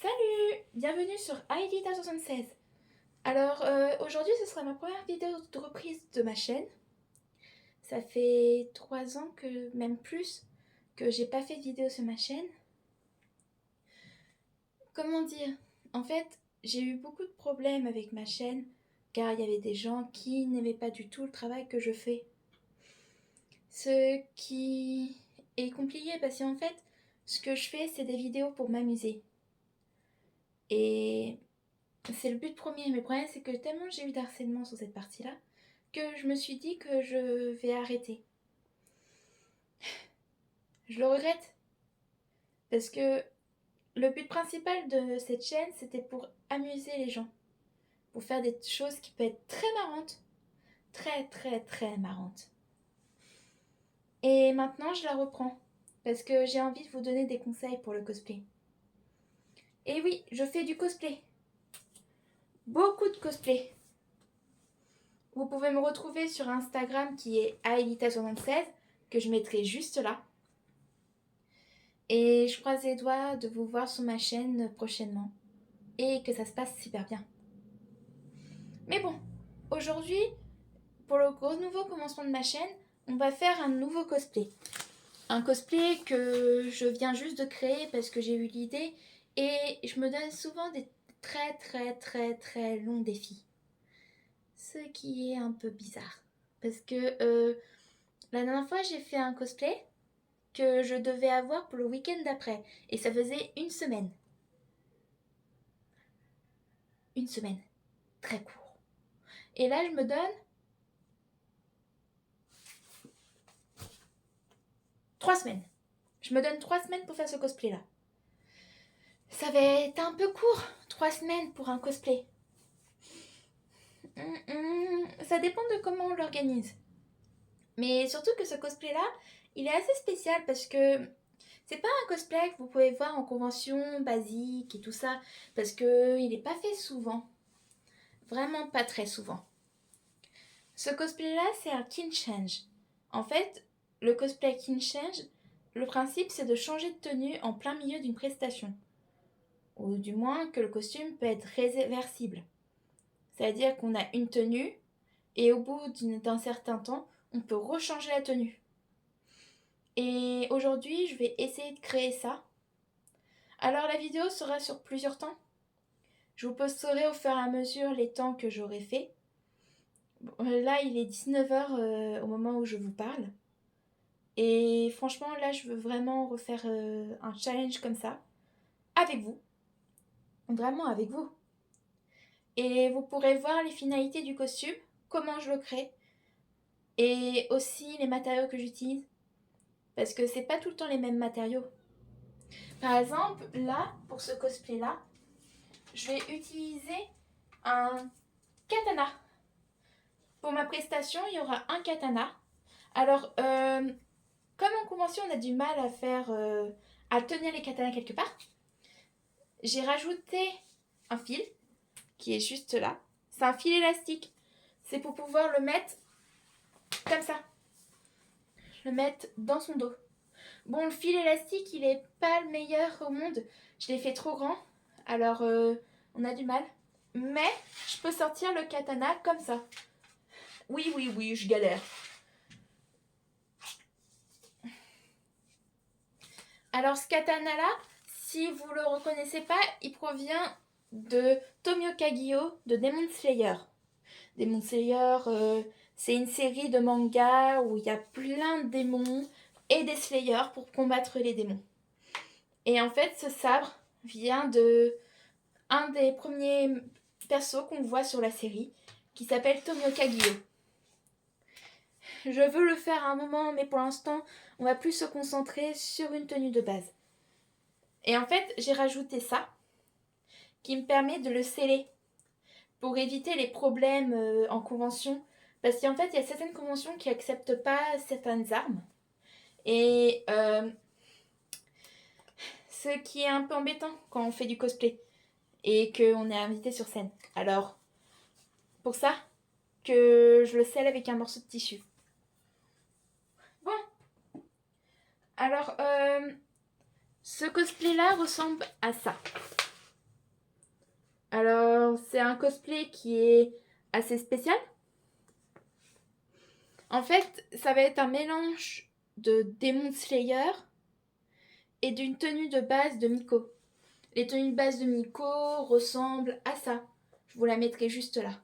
Salut! Bienvenue sur Aelita76. Alors aujourd'hui ce sera ma première vidéo de reprise de ma chaîne. Ça fait 3 ans que, même plus, que j'ai pas fait de vidéo sur ma chaîne. Comment dire? En fait, j'ai eu beaucoup de problèmes avec ma chaîne car il y avait des gens qui n'aimaient pas du tout le travail que je fais. Ce qui est compliqué parce qu'en fait, ce que je fais c'est des vidéos pour m'amuser. Et c'est le but premier, mais le problème c'est que tellement j'ai eu d'harcèlement sur cette partie-là que je me suis dit que je vais arrêter. Je le regrette parce que le but principal de cette chaîne c'était pour amuser les gens, pour faire des choses qui peuvent être très marrantes, très marrantes. Et maintenant je la reprends parce que j'ai envie de vous donner des conseils pour le cosplay. Et oui, je fais du cosplay. Beaucoup de cosplay. Vous pouvez me retrouver sur Instagram qui est aelita76 que je mettrai juste là. Et je croise les doigts de vous voir sur ma chaîne prochainement. Et que ça se passe super bien. Mais bon, aujourd'hui, pour le gros nouveau commencement de ma chaîne, on va faire un nouveau cosplay. Un cosplay que je viens juste de créer parce que j'ai eu l'idée. Et je me donne souvent des très longs défis. Ce qui est un peu bizarre. Parce que la dernière fois, j'ai fait un cosplay que je devais avoir pour le week-end d'après. Et ça faisait une semaine. Une semaine. Très court. Et là, je me donne 3 semaines. Je me donne 3 semaines pour faire ce cosplay-là. Ça va être un peu court, 3 semaines pour un cosplay. Ça dépend de comment on l'organise. Mais surtout que ce cosplay-là, il est assez spécial parce que c'est pas un cosplay que vous pouvez voir en convention basique et tout ça. Parce que il n'est pas fait souvent. Vraiment pas très souvent. Ce cosplay-là, c'est un kin change. En fait, le cosplay kin change, le principe c'est de changer de tenue en plein milieu d'une prestation. Ou du moins que le costume peut être réversible. C'est-à-dire qu'on a une tenue et au bout d'un certain temps, on peut rechanger la tenue. Et aujourd'hui, je vais essayer de créer ça. Alors la vidéo sera sur plusieurs temps. Je vous posterai au fur et à mesure les temps que j'aurai fait. Là, il est 19h au moment où je vous parle. Et franchement, là, je veux vraiment refaire un challenge comme ça. Avec vous. Vraiment avec vous. Et vous pourrez voir les finalités du costume, comment je le crée. Et aussi les matériaux que j'utilise. Parce que c'est pas tout le temps les mêmes matériaux. Par exemple, là, pour ce cosplay-là, je vais utiliser un katana. Pour ma prestation, il y aura un katana. Alors, comme en convention, on a du mal à tenir les katanas quelque part, j'ai rajouté un fil qui est juste là. C'est un fil élastique. C'est pour pouvoir le mettre comme ça. Le mettre dans son dos. Bon, le fil élastique, il est pas le meilleur au monde. Je l'ai fait trop grand. Alors, on a du mal. Mais, je peux sortir le katana comme ça. Oui, je galère. Alors, ce katana-là, si vous le reconnaissez pas, il provient de Tomio Kagyo de Demon Slayer. Demon Slayer, c'est une série de mangas où il y a plein de démons et des Slayers pour combattre les démons. Et en fait, ce sabre vient de un des premiers persos qu'on voit sur la série, qui s'appelle Tomio Kagyo. Je veux le faire à un moment, mais pour l'instant, on va plus se concentrer sur une tenue de base. Et en fait, j'ai rajouté ça, qui me permet de le sceller, pour éviter les problèmes en convention. Parce qu'en fait, il y a certaines conventions qui n'acceptent pas certaines armes. Et ce qui est un peu embêtant quand on fait du cosplay et qu'on est invité sur scène. Alors, pour ça, que je le scelle avec un morceau de tissu. Bon. Alors, ce cosplay-là ressemble à ça. Alors, c'est un cosplay qui est assez spécial. En fait, ça va être un mélange de Demon Slayer et d'une tenue de base de Miko. Les tenues de base de Miko ressemblent à ça. Je vous la mettrai juste là.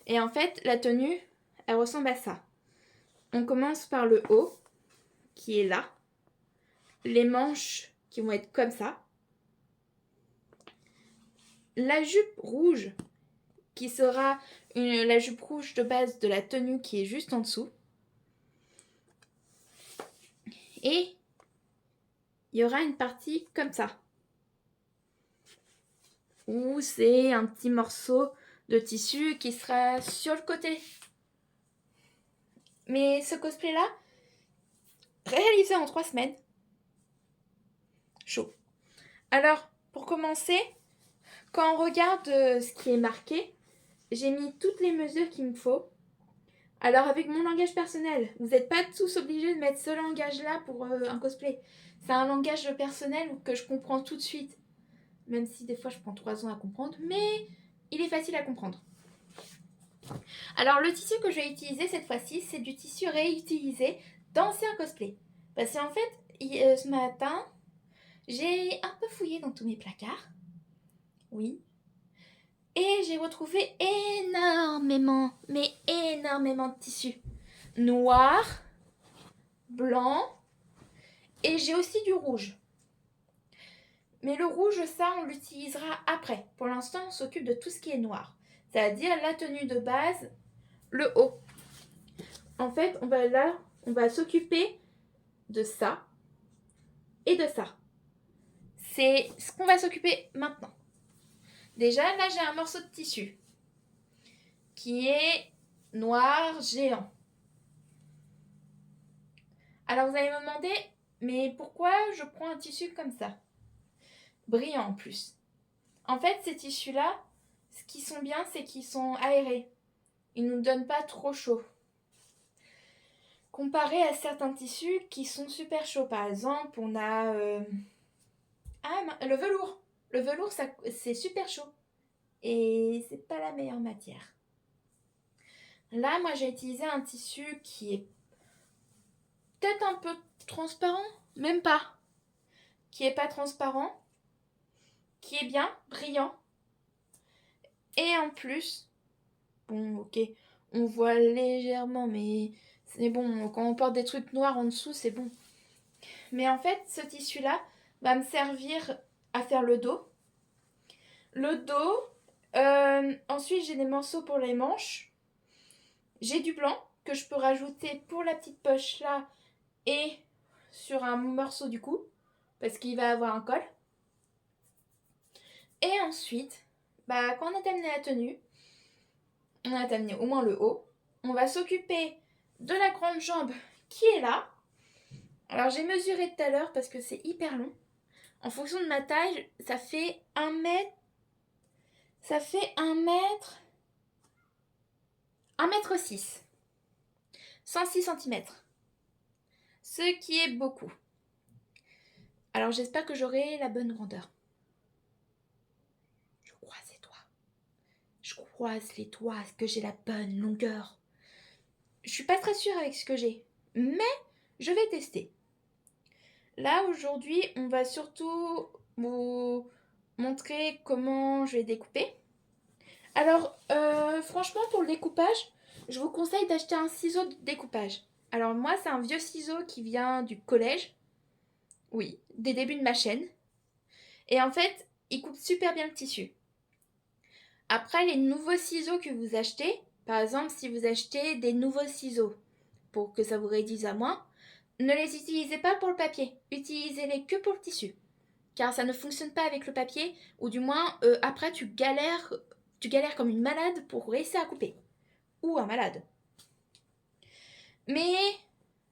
Et en fait, la tenue, elle ressemble à ça. On commence par le haut, qui est là. Les manches qui vont être comme ça. La jupe rouge, qui sera la jupe rouge de base de la tenue qui est juste en dessous. Et il y aura une partie comme ça, où c'est un petit morceau de tissu qui sera sur le côté. Mais ce cosplay-là, réalisé en 3 semaines, chaud. Alors, pour commencer, quand on regarde ce qui est marqué, j'ai mis toutes les mesures qu'il me faut. Alors, avec mon langage personnel, vous n'êtes pas tous obligés de mettre ce langage-là pour un cosplay. C'est un langage personnel que je comprends tout de suite. Même si des fois je prends 3 ans à comprendre, mais il est facile à comprendre. Alors, le tissu que je vais utiliser cette fois-ci, c'est du tissu réutilisé d'anciens cosplays. Parce qu'en fait, ce matin, j'ai un peu fouillé dans tous mes placards. Oui. Et j'ai retrouvé énormément, mais énormément de tissus. Noir, blanc, et j'ai aussi du rouge. Mais le rouge, ça, on l'utilisera après. Pour l'instant, on s'occupe de tout ce qui est noir. C'est-à-dire la tenue de base, le haut. En fait, on va s'occuper de ça et de ça. C'est ce qu'on va s'occuper maintenant. Déjà, là, j'ai un morceau de tissu qui est noir géant. Alors, vous allez me demander, mais pourquoi je prends un tissu comme ça? Brillant en plus. En fait, ces tissus-là, ce qui sont bien, c'est qu'ils sont aérés. Ils ne nous donnent pas trop chaud. Comparé à certains tissus qui sont super chauds. Par exemple, on a le velours. Le velours, c'est super chaud. Et c'est pas la meilleure matière. Là, moi, j'ai utilisé un tissu qui est peut-être un peu transparent, même pas. Qui est pas transparent, qui est bien, brillant. Et en plus, bon, ok, on voit légèrement, mais c'est bon, quand on porte des trucs noirs en dessous, c'est bon. Mais en fait, ce tissu-là va me servir à faire le dos. Le dos, ensuite j'ai des morceaux pour les manches. J'ai du blanc que je peux rajouter pour la petite poche là et sur un morceau du cou, parce qu'il va avoir un col. Et ensuite, quand on a terminé la tenue, on a terminé au moins le haut, on va s'occuper de la grande jambe qui est là. Alors j'ai mesuré tout à l'heure parce que c'est hyper long. En fonction de ma taille, ça fait 1 mètre. Ça fait 1 mètre. 1 m 6. 106 cm. Ce qui est beaucoup. Alors j'espère que j'aurai la bonne grandeur. Je croise les doigts. Je croise les doigts que j'ai la bonne longueur. Je suis pas très sûre avec ce que j'ai, mais je vais tester. Là aujourd'hui, on va surtout vous montrer comment je vais découper. Alors franchement pour le découpage, je vous conseille d'acheter un ciseau de découpage. Alors moi c'est un vieux ciseau qui vient du collège. Oui, des débuts de ma chaîne. Et en fait, il coupe super bien le tissu. Après, les nouveaux ciseaux que vous achetez, par exemple, si vous achetez des nouveaux ciseaux pour que ça vous réduise à moins, ne les utilisez pas pour le papier. Utilisez-les que pour le tissu. Car ça ne fonctionne pas avec le papier, ou du moins, après, tu galères comme une malade pour réussir à couper. Ou un malade. Mais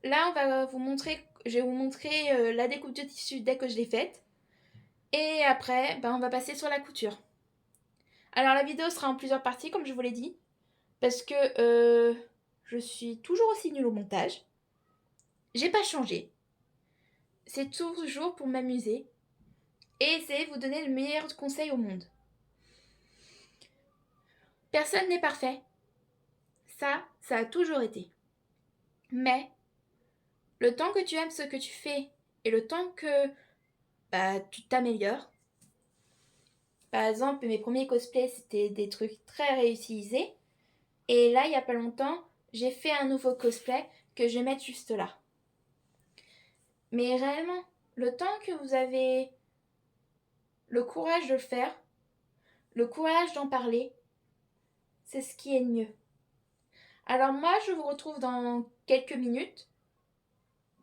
là, je vais vous montrer la découpe de tissu dès que je l'ai faite. Et après, on va passer sur la couture. Alors la vidéo sera en plusieurs parties, comme je vous l'ai dit, parce que je suis toujours aussi nulle au montage. J'ai pas changé. C'est toujours pour m'amuser et essayer de vous donner le meilleur conseil au monde. Personne n'est parfait. Ça a toujours été. Mais le temps que tu aimes ce que tu fais et le temps que tu t'améliores. Par exemple, mes premiers cosplays, c'était des trucs très réutilisés. Et là, il n'y a pas longtemps, j'ai fait un nouveau cosplay que je vais mettre juste là. Mais réellement, le temps que vous avez le courage de le faire, le courage d'en parler, c'est ce qui est le mieux. Alors moi, je vous retrouve dans quelques minutes.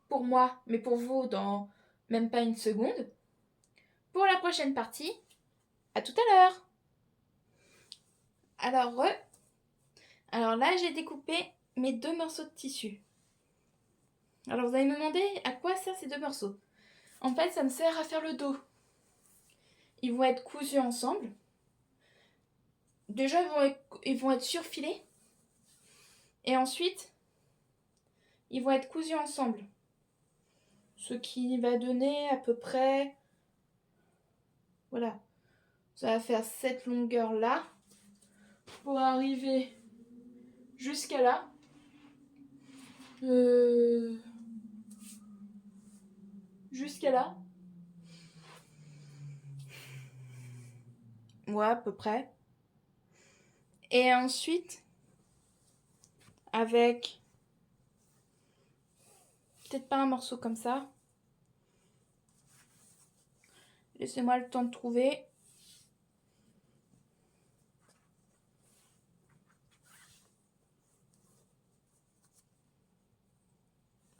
Pour moi, mais pour vous, dans même pas une seconde. Pour la prochaine partie, à tout à l'heure. Alors là, j'ai découpé mes 2 morceaux de tissu. Alors vous allez me demander à quoi servent ces 2 morceaux. En fait, ça me sert à faire le dos. Ils vont être cousus ensemble. Déjà, ils vont être surfilés. Et ensuite, ils vont être cousus ensemble. Ce qui va donner à peu près... Voilà. Ça va faire cette longueur-là. Pour arriver jusqu'à là. Jusqu'à là. Ouais, à peu près. Et ensuite, avec peut-être pas un morceau comme ça. Laissez-moi le temps de trouver.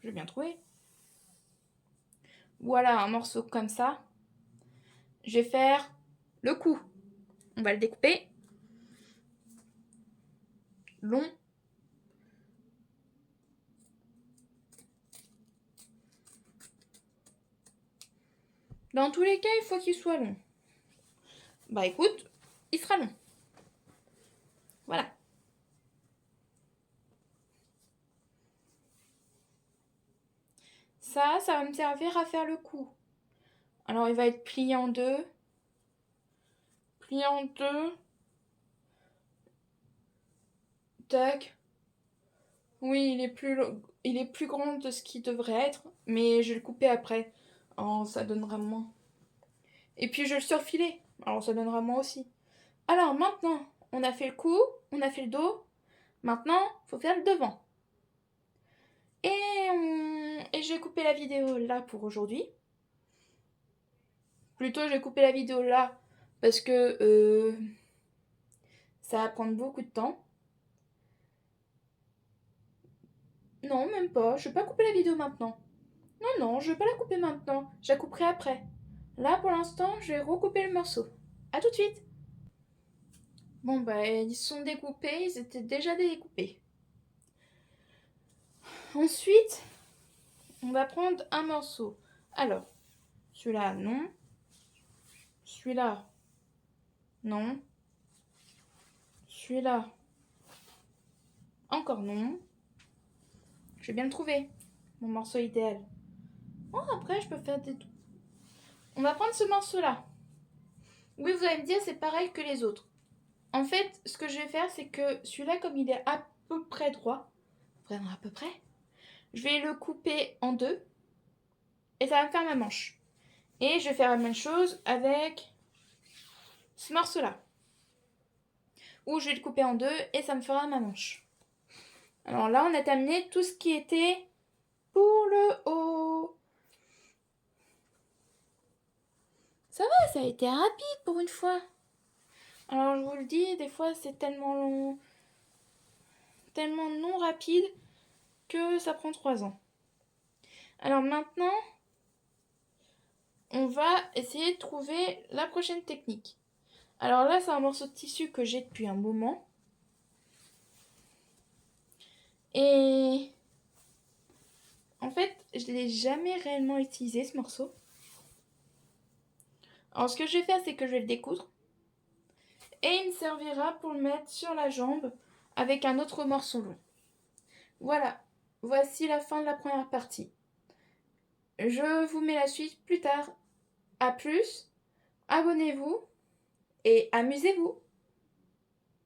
J'ai bien trouvé. Voilà, un morceau comme ça. Je vais faire le cou. On va le découper. Long. Dans tous les cas, il faut qu'il soit long. Bah écoute, il sera long. Voilà. Ça va me servir à faire le cou. Alors il va être plié en deux. Plié en deux. Tac. Oui, il est plus grand de ce qu'il devrait être, mais je vais le couper après. Oh, ça donnera moins. Et puis je vais le surfiler. Alors ça donnera moins aussi. Alors maintenant, on a fait le cou, on a fait le dos. Maintenant, faut faire le devant. Et j'ai coupé la vidéo là pour aujourd'hui. Plutôt, j'ai coupé la vidéo là parce que ça va prendre beaucoup de temps. Non, même pas. Je vais pas couper la vidéo maintenant. Non, je vais pas la couper maintenant. Je la couperai après. Là, pour l'instant, je vais recouper le morceau. A tout de suite. Bon, ils sont découpés. Ils étaient déjà découpés. Ensuite, on va prendre un morceau. Alors, celui-là, non. Celui-là, non. Celui-là, encore non. Je vais bien le trouver, mon morceau idéal. Oh, après, je peux faire des... On va prendre ce morceau-là. Oui, vous allez me dire, c'est pareil que les autres. En fait, ce que je vais faire, c'est que celui-là, comme il est à peu près droit, vraiment à peu près, je vais le couper en deux et ça va me faire ma manche. Et je vais faire la même chose avec ce morceau-là. Où je vais le couper en deux et ça me fera ma manche. Alors là, on a terminé tout ce qui était pour le haut. Ça va, ça a été rapide pour une fois. Alors je vous le dis, des fois c'est tellement long, tellement non rapide que ça prend 3 ans. Alors maintenant, on va essayer de trouver la prochaine technique. Alors là, c'est un morceau de tissu que j'ai depuis un moment. Et en fait, je ne l'ai jamais réellement utilisé ce morceau. Alors ce que je vais faire, c'est que je vais le découdre. Et il me servira pour le mettre sur la jambe avec un autre morceau long. Voilà, voici la fin de la première partie. Je vous mets la suite plus tard. A plus, abonnez-vous et amusez-vous.